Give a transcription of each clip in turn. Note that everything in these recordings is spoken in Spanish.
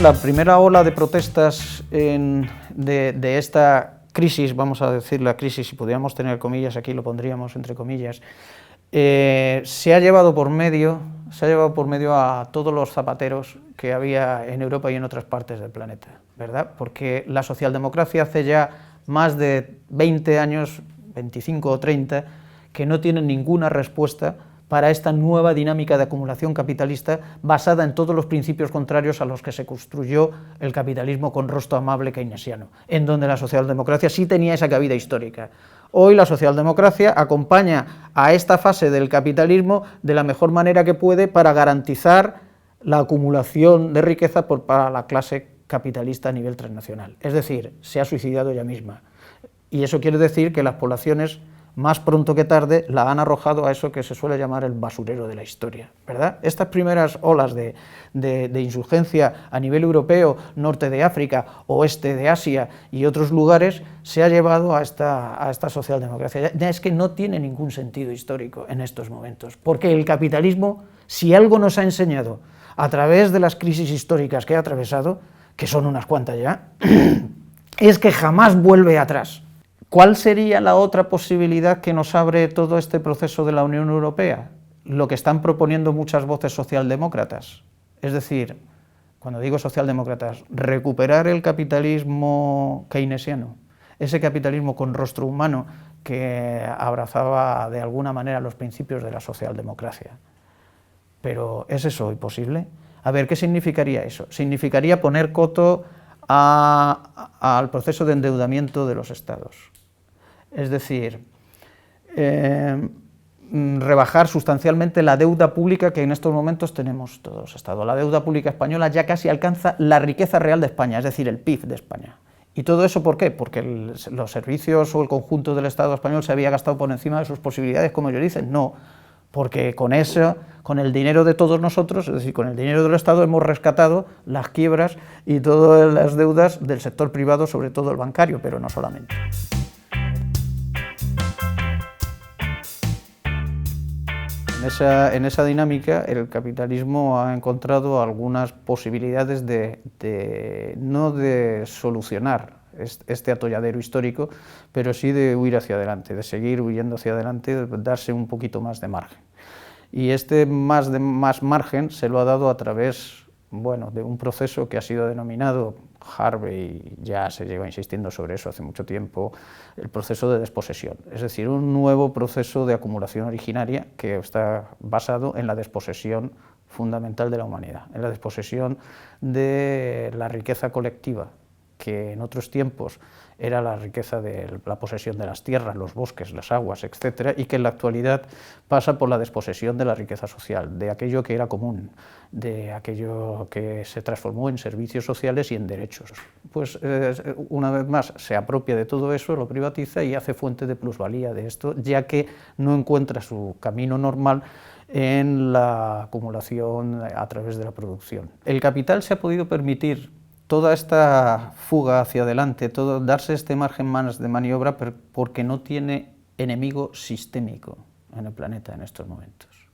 La primera ola de protestas de esta crisis, vamos a decir la crisis, si pudiéramos tener comillas, aquí lo pondríamos entre comillas, se ha llevado por medio a todos los zapateros que había en Europa y en otras partes del planeta, ¿verdad? Porque la socialdemocracia hace ya más de 20 años, 25 o 30, que no tiene ninguna respuesta para esta nueva dinámica de acumulación capitalista basada en todos los principios contrarios a los que se construyó el capitalismo con rostro amable keynesiano, en donde la socialdemocracia sí tenía esa cabida histórica. Hoy la socialdemocracia acompaña a esta fase del capitalismo de la mejor manera que puede para garantizar la acumulación de riqueza para la clase capitalista a nivel transnacional. Es decir, se ha suicidado ella misma. Y eso quiere decir que las poblaciones, más pronto que tarde, la han arrojado a eso que se suele llamar el basurero de la historia, ¿verdad? Estas primeras olas de insurgencia a nivel europeo, norte de África, oeste de Asia y otros lugares, se ha llevado a esta socialdemocracia. Ya es que no tiene ningún sentido histórico en estos momentos, porque el capitalismo, si algo nos ha enseñado a través de las crisis históricas que ha atravesado, que son unas cuantas ya, es que jamás vuelve atrás. ¿Cuál sería la otra posibilidad que nos abre todo este proceso de la Unión Europea? Lo que están proponiendo muchas voces socialdemócratas. Es decir, cuando digo socialdemócratas, recuperar el capitalismo keynesiano, ese capitalismo con rostro humano que abrazaba de alguna manera los principios de la socialdemocracia. Pero ¿es eso hoy posible? A ver, ¿qué significaría eso? Significaría poner coto al proceso de endeudamiento de los estados. Es decir, rebajar sustancialmente la deuda pública que en estos momentos tenemos todos los estados. La deuda pública española ya casi alcanza la riqueza real de España, es decir, el PIB de España. ¿Y todo eso por qué? Porque los servicios o el conjunto del Estado español se había gastado por encima de sus posibilidades, como ellos dicen. No, porque con el dinero de todos nosotros, es decir, con el dinero del Estado, hemos rescatado las quiebras y todas las deudas del sector privado, sobre todo el bancario, pero no solamente. En esa dinámica, el capitalismo ha encontrado algunas posibilidades no de solucionar este atolladero histórico, pero sí de huir hacia adelante, de seguir huyendo hacia adelante, de darse un poquito más de margen. Y este más margen se lo ha dado a través, bueno, de un proceso que ha sido denominado, Harvey ya se lleva insistiendo sobre eso hace mucho tiempo, el proceso de desposesión, es decir, un nuevo proceso de acumulación originaria que está basado en la desposesión fundamental de la humanidad, en la desposesión de la riqueza colectiva, que en otros tiempos era la riqueza de la posesión de las tierras, los bosques, las aguas, etc., y que en la actualidad pasa por la desposesión de la riqueza social, de aquello que era común, de aquello que se transformó en servicios sociales y en derechos. Pues una vez más se apropia de todo eso, lo privatiza y hace fuente de plusvalía de esto, ya que no encuentra su camino normal en la acumulación a través de la producción. El capital se ha podido permitir toda esta fuga hacia adelante, darse este margen más de maniobra porque no tiene enemigo sistémico en el planeta en estos momentos.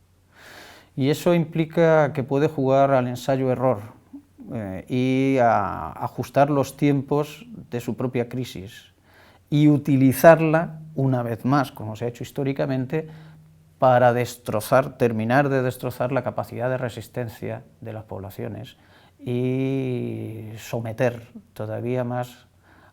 Y eso implica que puede jugar al ensayo-error y a ajustar los tiempos de su propia crisis y utilizarla, una vez más, como se ha hecho históricamente, para terminar de destrozar la capacidad de resistencia de las poblaciones y someter todavía más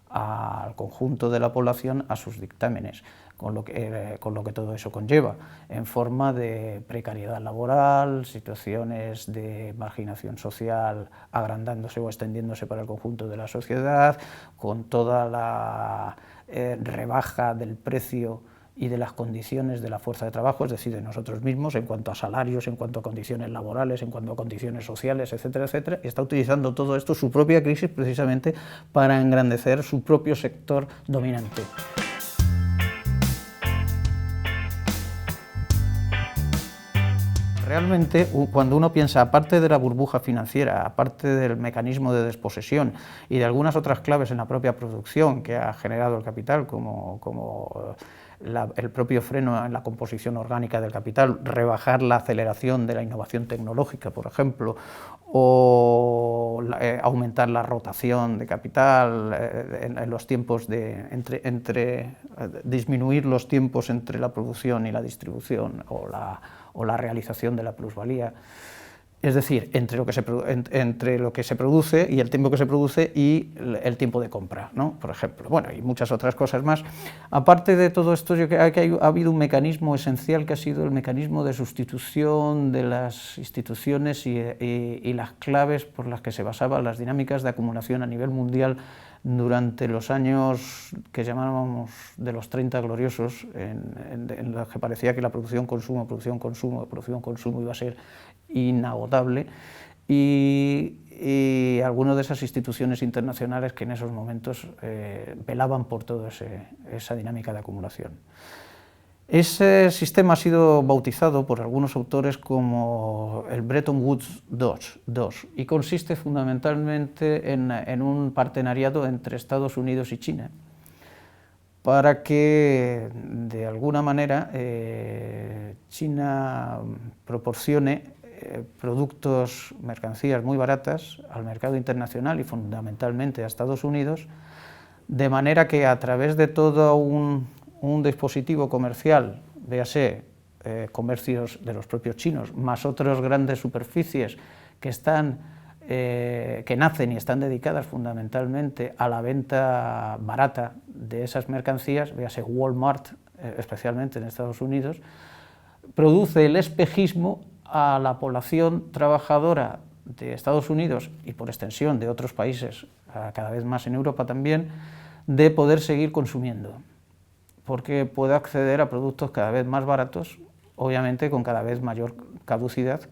al conjunto de la población a sus dictámenes, con lo que todo eso conlleva, en forma de precariedad laboral, situaciones de marginación social agrandándose o extendiéndose para el conjunto de la sociedad, con toda la rebaja del precio y de las condiciones de la fuerza de trabajo, es decir, de nosotros mismos, en cuanto a salarios, en cuanto a condiciones laborales, en cuanto a condiciones sociales, etcétera, etcétera, y está utilizando todo esto, su propia crisis, precisamente para engrandecer su propio sector dominante. Realmente, cuando uno piensa, aparte de la burbuja financiera, aparte del mecanismo de desposesión y de algunas otras claves en la propia producción que ha generado el capital, como el propio freno en la composición orgánica del capital, rebajar la aceleración de la innovación tecnológica, por ejemplo, o aumentar la rotación de capital en los tiempos disminuir los tiempos entre la producción y la distribución o la realización de la plusvalía. Es decir, entre lo que se produce y el tiempo que se produce y el tiempo de compra, ¿no? Por ejemplo. Bueno, y muchas otras cosas más. Aparte de todo esto, yo creo que ha habido un mecanismo esencial que ha sido el mecanismo de sustitución de las instituciones y las claves por las que se basaban las dinámicas de acumulación a nivel mundial durante los años que llamábamos de los 30 gloriosos, en los que parecía que la producción-consumo iba a ser inagotable, y algunas de esas instituciones internacionales que en esos momentos velaban por toda esa dinámica de acumulación. Ese sistema ha sido bautizado por algunos autores como el Bretton Woods II y consiste fundamentalmente en un partenariado entre Estados Unidos y China para que, de alguna manera, China proporcione productos, mercancías muy baratas al mercado internacional y fundamentalmente a Estados Unidos, de manera que a través de todo un dispositivo comercial, véase comercios de los propios chinos, más otras grandes superficies que nacen y están dedicadas fundamentalmente a la venta barata de esas mercancías, véase Walmart, especialmente en Estados Unidos, produce el espejismo a la población trabajadora de Estados Unidos y por extensión de otros países, cada vez más en Europa también, de poder seguir consumiendo, porque puede acceder a productos cada vez más baratos, obviamente con cada vez mayor caducidad,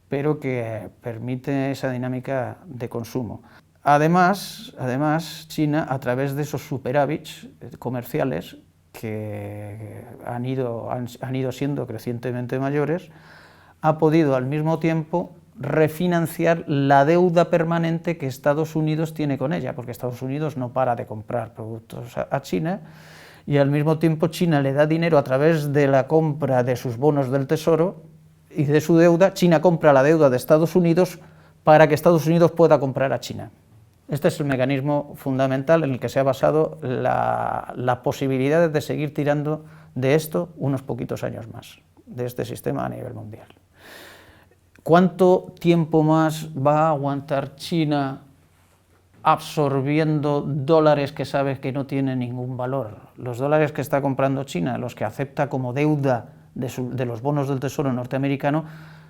pero que permite esa dinámica de consumo. Además, China, a través de esos superávits comerciales que han ido siendo crecientemente mayores, ha podido al mismo tiempo refinanciar la deuda permanente que Estados Unidos tiene con ella, porque Estados Unidos no para de comprar productos a China, y al mismo tiempo China le da dinero a través de la compra de sus bonos del Tesoro y de su deuda. China compra la deuda de Estados Unidos para que Estados Unidos pueda comprar a China. Este es el mecanismo fundamental en el que se ha basado la posibilidad de seguir tirando de esto unos poquitos años más, de este sistema a nivel mundial. ¿Cuánto tiempo más va a aguantar China absorbiendo dólares que sabe que no tienen ningún valor? Los dólares que está comprando China, los que acepta como deuda de los bonos del Tesoro norteamericano,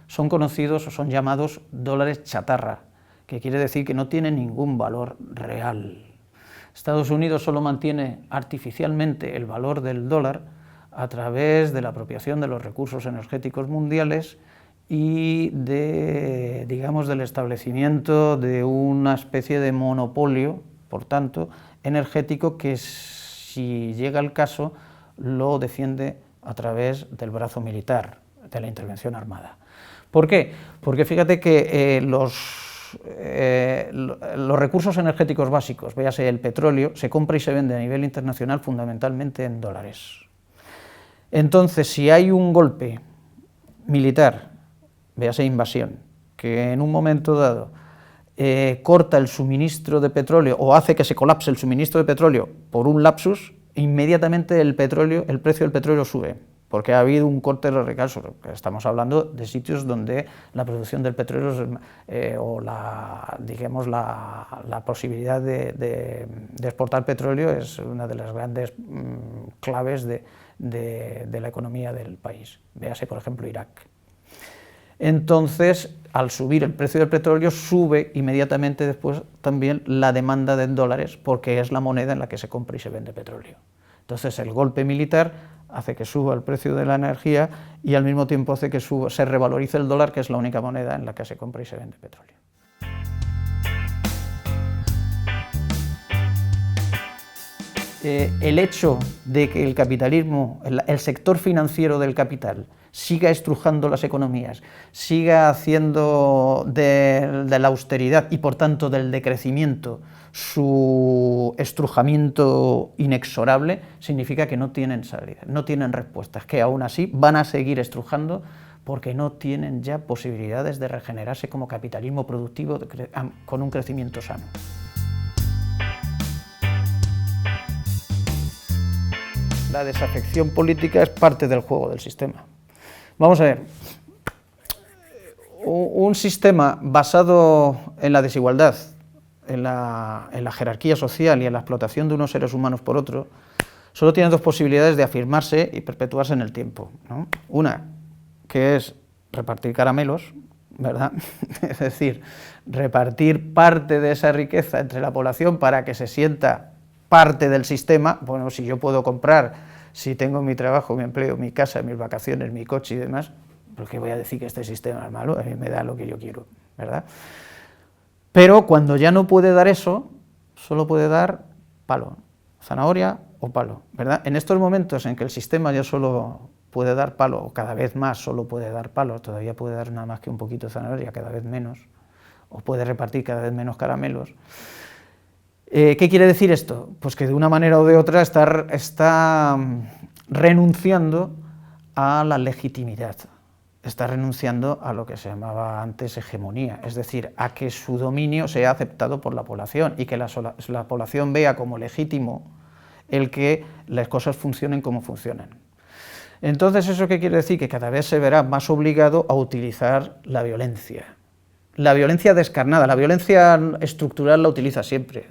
son conocidos o son llamados dólares chatarra, que quiere decir que no tienen ningún valor real. Estados Unidos solo mantiene artificialmente el valor del dólar a través de la apropiación de los recursos energéticos mundiales y del establecimiento de una especie de monopolio, por tanto, energético, que si llega el caso lo defiende a través del brazo militar, de la intervención armada. ¿Por qué? Porque fíjate que los recursos energéticos básicos, véase el petróleo, se compra y se vende a nivel internacional fundamentalmente en dólares. Entonces, si hay un golpe militar, véase invasión, que en un momento dado corta el suministro de petróleo o hace que se colapse el suministro de petróleo por un lapsus, inmediatamente el precio del petróleo sube, porque ha habido un corte de recursos. Estamos hablando de sitios donde la producción del petróleo o la posibilidad de exportar petróleo es una de las grandes claves de la economía del país. Véase, por ejemplo, Irak. Entonces, al subir el precio del petróleo, sube inmediatamente después también la demanda de dólares, porque es la moneda en la que se compra y se vende petróleo. Entonces, el golpe militar hace que suba el precio de la energía y al mismo tiempo hace que se revalorice el dólar, que es la única moneda en la que se compra y se vende petróleo. el hecho de que el capitalismo, el sector financiero del capital, siga estrujando las economías, siga haciendo de la austeridad y por tanto del decrecimiento su estrujamiento inexorable, significa que no tienen salida, no tienen respuestas, que aún así van a seguir estrujando porque no tienen ya posibilidades de regenerarse como capitalismo productivo con un crecimiento sano. La desafección política es parte del juego del sistema. Vamos a ver, un sistema basado en la desigualdad, en la jerarquía social y en la explotación de unos seres humanos por otros, solo tiene dos posibilidades de afirmarse y perpetuarse en el tiempo, ¿no? Una, que es repartir caramelos, ¿verdad? Es decir, repartir parte de esa riqueza entre la población para que se sienta parte del sistema. Bueno, si yo puedo comprar, si tengo mi trabajo, mi empleo, mi casa, mis vacaciones, mi coche y demás, ¿por qué voy a decir que este sistema es malo? A mí me da lo que yo quiero, ¿verdad? Pero cuando ya no puede dar eso, solo puede dar palo, zanahoria o palo, ¿verdad? En estos momentos en que el sistema ya solo puede dar palo, o cada vez más solo puede dar palo, todavía puede dar nada más que un poquito de zanahoria, cada vez menos, o puede repartir cada vez menos caramelos. ¿Qué quiere decir esto? Pues que de una manera o de otra está renunciando a la legitimidad, está renunciando a lo que se llamaba antes hegemonía, es decir, a que su dominio sea aceptado por la población y que la población vea como legítimo el que las cosas funcionen como funcionan. Entonces, ¿eso qué quiere decir? Que cada vez se verá más obligado a utilizar la violencia. La violencia descarnada, la violencia estructural la utiliza siempre,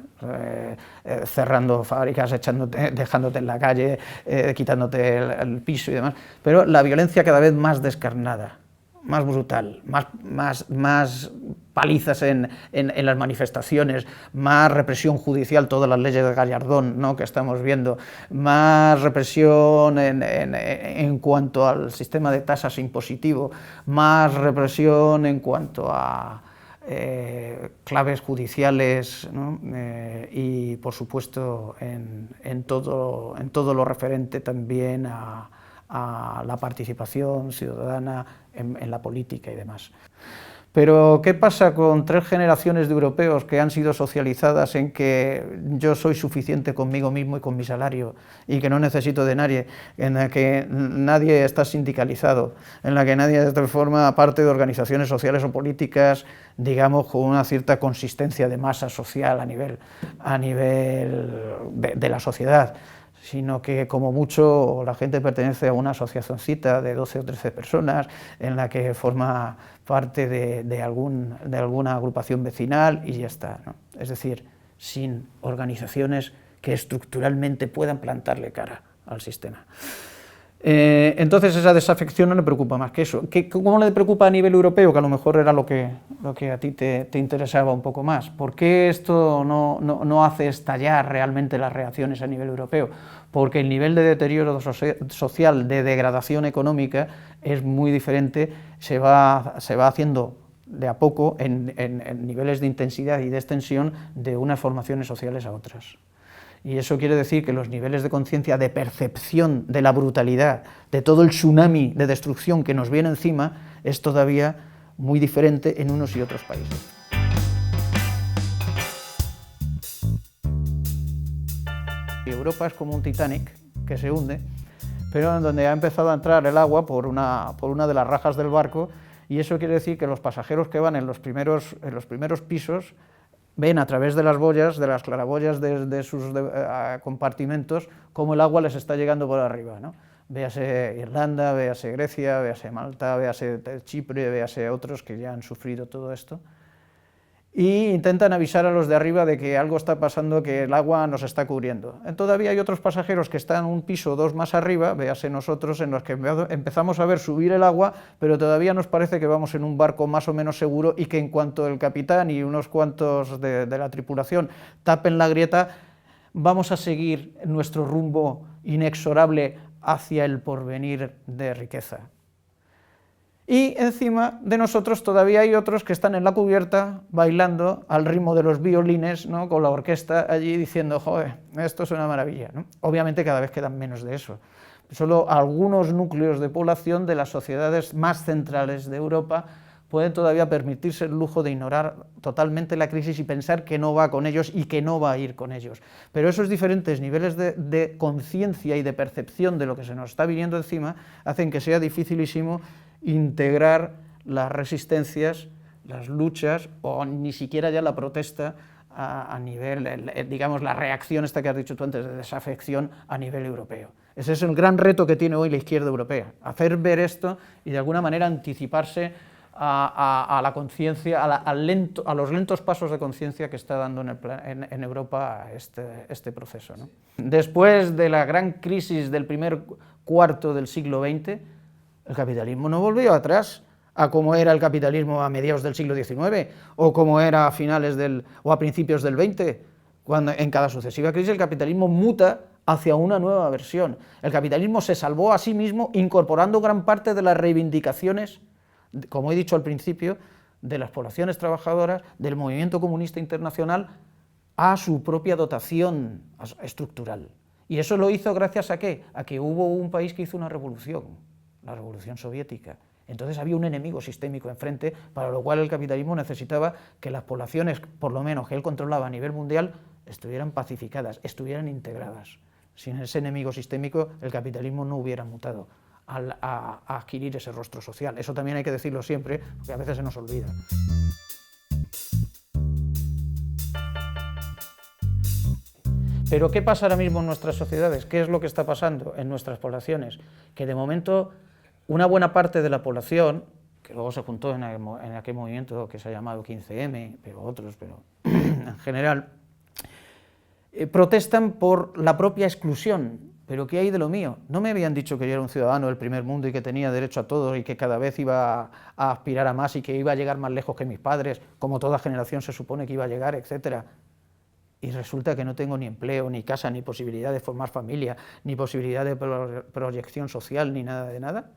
cerrando fábricas, dejándote en la calle, quitándote el piso y demás, pero la violencia cada vez más descarnada, más brutal, más palizas en las manifestaciones, más represión judicial, todas las leyes de Gallardón, ¿no?, que estamos viendo, más represión en cuanto al sistema de tasas impositivo, más represión en cuanto a claves judiciales, ¿no?, y por supuesto en todo lo referente también a la participación ciudadana en la política y demás. Pero, ¿qué pasa con 3 generaciones de europeos que han sido socializadas en que yo soy suficiente conmigo mismo y con mi salario y que no necesito de nadie, en la que nadie está sindicalizado, en la que nadie forma parte de organizaciones sociales o políticas, digamos, con una cierta consistencia de masa social a nivel de la sociedad, sino que como mucho la gente pertenece a una asociacioncita de 12 o 13 personas en la que forma parte de alguna agrupación vecinal y ya está, ¿no? Es decir, sin organizaciones que estructuralmente puedan plantarle cara al sistema. Entonces esa desafección no le preocupa más que eso. ¿Cómo le preocupa a nivel europeo? Que a lo mejor era lo que a ti te interesaba un poco más. ¿Por qué esto no hace estallar realmente las reacciones a nivel europeo? Porque el nivel de deterioro social, de degradación económica, es muy diferente, se va haciendo de a poco en niveles de intensidad y de extensión de unas formaciones sociales a otras. Y eso quiere decir que los niveles de conciencia, de percepción de la brutalidad, de todo el tsunami de destrucción que nos viene encima, es todavía muy diferente en unos y otros países. Europa es como un Titanic que se hunde, pero en donde ha empezado a entrar el agua por una de las rajas del barco, y eso quiere decir que los pasajeros que van en los primeros pisos ven a través de las boyas, de las claraboyas de sus compartimentos, cómo el agua les está llegando por arriba, ¿no? Véase Irlanda, véase Grecia, véase Malta, véase Chipre, véase otros que ya han sufrido todo esto, y intentan avisar a los de arriba de que algo está pasando, que el agua nos está cubriendo. Todavía hay otros pasajeros que están un piso o dos más arriba, véase nosotros, en los que empezamos a ver subir el agua, pero todavía nos parece que vamos en un barco más o menos seguro y que en cuanto el capitán y unos cuantos de la tripulación tapen la grieta, vamos a seguir nuestro rumbo inexorable hacia el porvenir de riqueza. Y encima de nosotros todavía hay otros que están en la cubierta bailando al ritmo de los violines, ¿no?, con la orquesta allí diciendo, joder, esto es una maravilla, ¿no? Obviamente cada vez quedan menos de eso. Solo algunos núcleos de población de las sociedades más centrales de Europa pueden todavía permitirse el lujo de ignorar totalmente la crisis y pensar que no va con ellos y que no va a ir con ellos. Pero esos diferentes niveles de conciencia y de percepción de lo que se nos está viniendo encima hacen que sea dificilísimo integrar las resistencias, las luchas o ni siquiera ya la protesta a nivel, digamos, la reacción esta que has dicho tú antes de desafección a nivel europeo. Ese es el gran reto que tiene hoy la izquierda europea, hacer ver esto y de alguna manera anticiparse a la conciencia, a los lentos pasos de conciencia que está dando en Europa este proceso, ¿no? Después de la gran crisis del primer cuarto del siglo XX, el capitalismo no volvió atrás a cómo era el capitalismo a mediados del siglo XIX o cómo era a finales o a principios del XX. Cuando en cada sucesiva crisis el capitalismo muta hacia una nueva versión. El capitalismo se salvó a sí mismo incorporando gran parte de las reivindicaciones, como he dicho al principio, de las poblaciones trabajadoras, del movimiento comunista internacional, a su propia dotación estructural. Y eso lo hizo gracias a ¿qué? A que hubo un país que hizo una revolución, la Revolución Soviética. Entonces había un enemigo sistémico enfrente, para lo cual el capitalismo necesitaba que las poblaciones, por lo menos que él controlaba a nivel mundial, estuvieran pacificadas, estuvieran integradas. Sin ese enemigo sistémico, el capitalismo no hubiera mutado a adquirir ese rostro social. Eso también hay que decirlo siempre, porque a veces se nos olvida. Pero ¿qué pasa ahora mismo en nuestras sociedades? ¿Qué es lo que está pasando en nuestras poblaciones? Que de momento una buena parte de la población, que luego se juntó en aquel movimiento que se ha llamado 15M, pero otros, pero en general, protestan por la propia exclusión. ¿Pero qué hay de lo mío? ¿No me habían dicho que yo era un ciudadano del primer mundo y que tenía derecho a todo y que cada vez iba a aspirar a más y que iba a llegar más lejos que mis padres, como toda generación se supone que iba a llegar, etcétera? Y resulta que no tengo ni empleo, ni casa, ni posibilidad de formar familia, ni posibilidad de proyección social, ni nada de nada.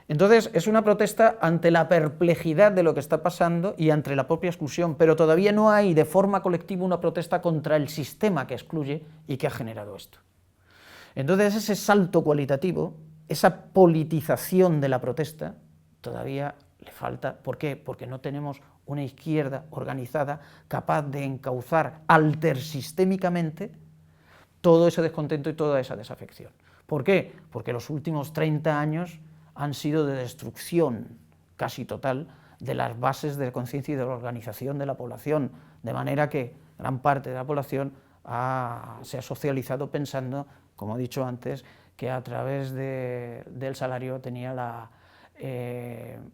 Entonces, es una protesta ante la perplejidad de lo que está pasando y ante la propia exclusión, pero todavía no hay de forma colectiva una protesta contra el sistema que excluye y que ha generado esto. Entonces, ese salto cualitativo, esa politización de la protesta, todavía le falta. ¿Por qué? Porque no tenemos una izquierda organizada capaz de encauzar altersistémicamente todo ese descontento y toda esa desafección. ¿Por qué? Porque los últimos 30 años han sido de destrucción casi total de las bases de conciencia y de la organización de la población, de manera que gran parte de la población se ha socializado pensando, como he dicho antes, que a través del salario tenía la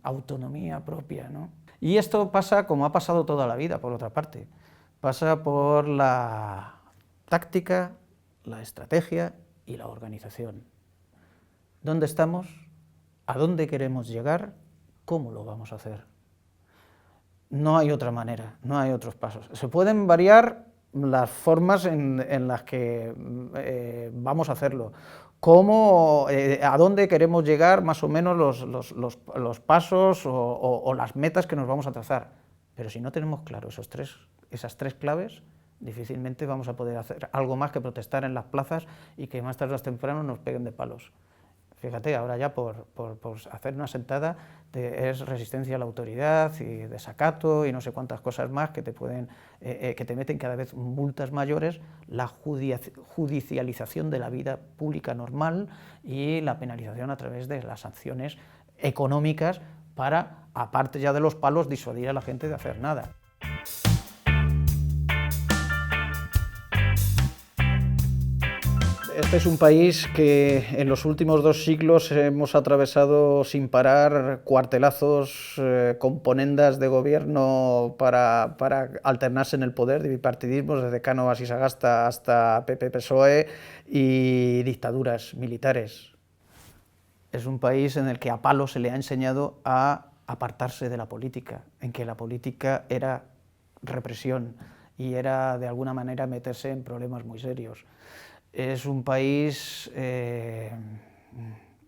autonomía propia, ¿no? Y esto pasa como ha pasado toda la vida, por otra parte. Pasa por la táctica, la estrategia y la organización. ¿Dónde estamos? ¿A dónde queremos llegar? ¿Cómo lo vamos a hacer? No hay otra manera, no hay otros pasos. Se pueden variar las formas en las que vamos a hacerlo, cómo, a dónde queremos llegar, más o menos los pasos o las metas que nos vamos a trazar. Pero si no tenemos claro esas tres claves, difícilmente vamos a poder hacer algo más que protestar en las plazas y que más tarde o más temprano nos peguen de palos. Fíjate, ahora ya por hacer una sentada es resistencia a la autoridad y desacato y no sé cuántas cosas más que te meten cada vez multas mayores, la judicialización de la vida pública normal y la penalización a través de las sanciones económicas para, aparte ya de los palos, disuadir a la gente de hacer nada. Este es un país que en los últimos 2 siglos hemos atravesado sin parar cuartelazos, componendas de gobierno para alternarse en el poder, de bipartidismos, desde Cánovas y Sagasta hasta PP-PSOE, y dictaduras militares. Es un país en el que a palo se le ha enseñado a apartarse de la política, en que la política era represión y era de alguna manera meterse en problemas muy serios. Es un país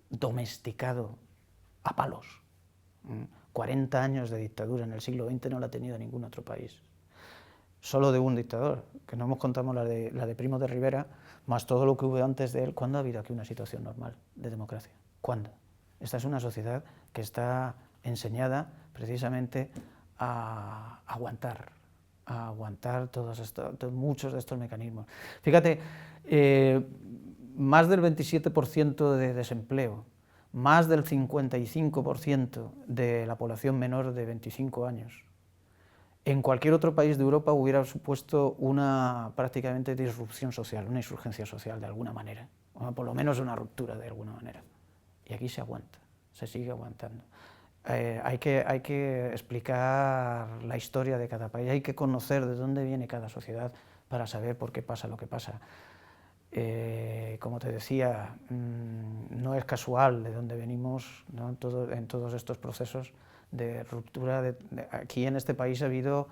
domesticado a palos. 40 años de dictadura en el siglo XX no la ha tenido ningún otro país. Solo de un dictador, que no hemos contado la de Primo de Rivera, más todo lo que hubo antes de él. ¿Cuándo ha habido aquí una situación normal de democracia? ¿Cuándo? Esta es una sociedad que está enseñada precisamente a aguantar muchos de estos mecanismos. Fíjate, más del 27% de desempleo, más del 55% de la población menor de 25 años. En cualquier otro país de Europa hubiera supuesto una prácticamente disrupción social, una insurgencia social de alguna manera, o por lo menos una ruptura de alguna manera. Y aquí se aguanta, se sigue aguantando. Hay que explicar la historia de cada país, hay que conocer de dónde viene cada sociedad para saber por qué pasa lo que pasa. Como te decía, no es casual de dónde venimos, ¿no? En todos estos procesos de ruptura. Aquí en este país ha habido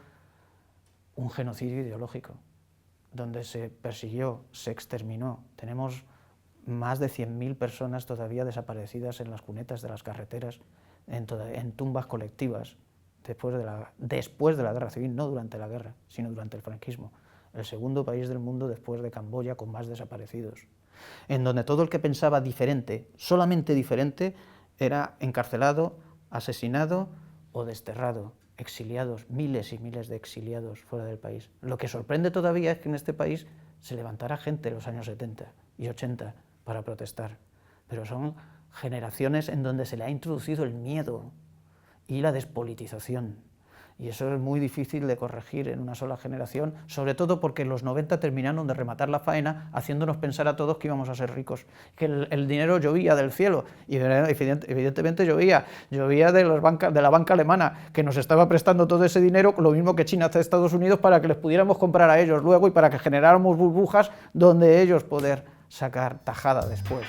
un genocidio ideológico, donde se persiguió, se exterminó. Tenemos más de 100.000 personas todavía desaparecidas en las cunetas de las carreteras, en tumbas colectivas, después de la guerra civil, no durante la guerra, sino durante el franquismo. El segundo país del mundo después de Camboya con más desaparecidos, en donde todo el que pensaba diferente, solamente diferente, era encarcelado, asesinado o desterrado, exiliados, miles y miles de exiliados fuera del país. Lo que sorprende todavía es que en este país se levantara gente en los años 70 y 80 para protestar, pero son generaciones en donde se le ha introducido el miedo y la despolitización. Y eso es muy difícil de corregir en una sola generación, sobre todo porque en los 90 terminaron de rematar la faena haciéndonos pensar a todos que íbamos a ser ricos, que el dinero llovía del cielo, y evidentemente llovía de la banca alemana, que nos estaba prestando todo ese dinero, lo mismo que China hace a Estados Unidos, para que les pudiéramos comprar a ellos luego y para que generáramos burbujas donde ellos poder sacar tajada después.